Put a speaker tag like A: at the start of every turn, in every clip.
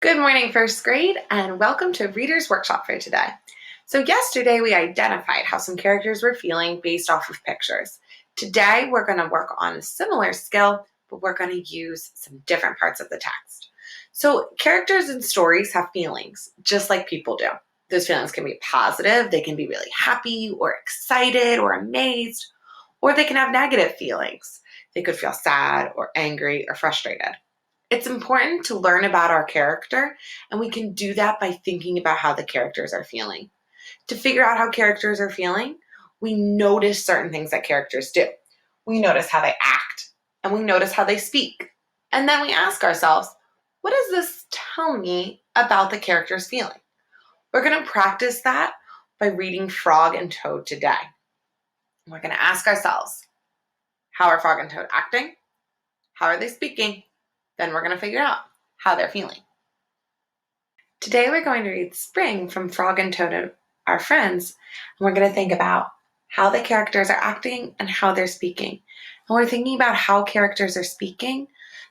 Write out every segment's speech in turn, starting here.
A: Good morning, first grade, and welcome to Reader's Workshop for today. So yesterday we identified how some characters were feeling based off of pictures. Today we're going to work on a similar skill, but we're going to use some different parts of the text. So characters in stories have feelings, just like people do. Those feelings can be positive, they can be really happy or excited or amazed, or they can have negative feelings. They could feel sad or angry or frustrated. It's important to learn about our character, and we can do that by thinking about how the characters are feeling. To figure out how characters are feeling, we notice certain things that characters do. We notice how they act, and we notice how they speak. And then we ask ourselves, what does this tell me about the character's feeling? We're going to practice that by reading Frog and Toad today. We're going to ask ourselves, how are Frog and Toad acting? How are they speaking? Then we're going to figure out how they're feeling. Today we're going to read Spring from Frog and Toad and our friends, and we're going to think about how the characters are acting and how they're speaking. And we're thinking about how characters are speaking.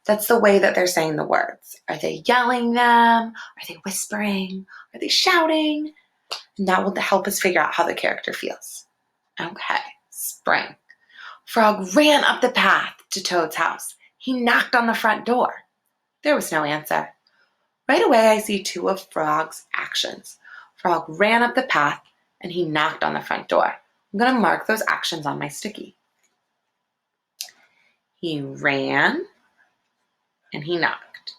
A: That's the way that they're saying the words. Are they yelling them? Are they whispering? Are they shouting? And that will help us figure out how the character feels. Okay, Spring. Frog ran up the path to Toad's house. He knocked on the front door. There was no answer. Right away, I see two of Frog's actions. Frog ran up the path and he knocked on the front door. I'm going to mark those actions on my sticky. He ran and he knocked.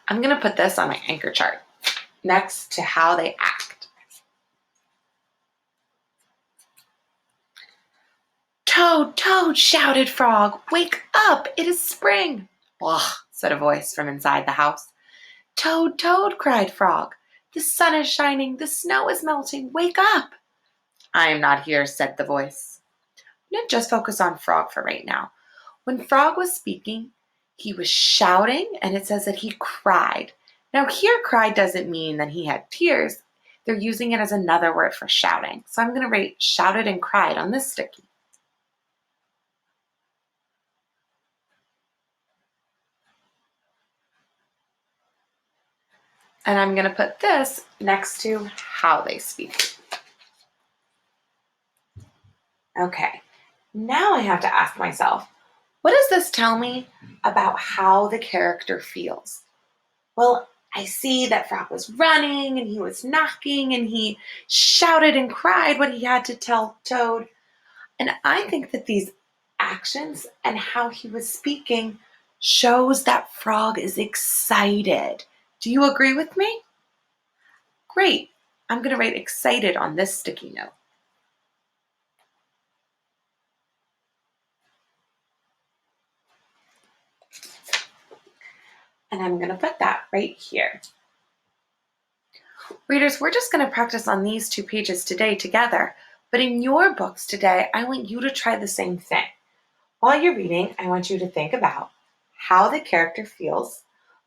A: I'm going to put this on my anchor chart next to how they act. Toad, Toad, shouted Frog. Wake up, it is spring. Ugh, said a voice from inside the house. Toad, Toad, cried Frog. The sun is shining, the snow is melting. Wake up. I am not here, said the voice. I'm going to just focus on Frog for right now. When Frog was speaking, he was shouting, and it says that he cried. Now here, cried doesn't mean that he had tears. They're using it as another word for shouting. So I'm going to write shouted and cried on this sticky. And I'm going to put this next to how they speak. Okay, now I have to ask myself, what does this tell me about how the character feels? Well, I see that Frog was running and he was knocking and he shouted and cried what he had to tell Toad. And I think that these actions and how he was speaking shows that Frog is excited. Do you agree with me? Great. I'm going to write excited on this sticky note. And I'm going to put that right here. Readers, we're just going to practice on these 2 pages today together. But in your books today, I want you to try the same thing. While you're reading, I want you to think about how the character feels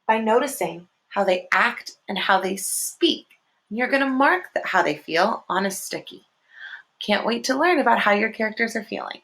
A: by noticing how they act and how they speak. You're going to mark how they feel on a sticky. Can't wait to learn about how your characters are feeling.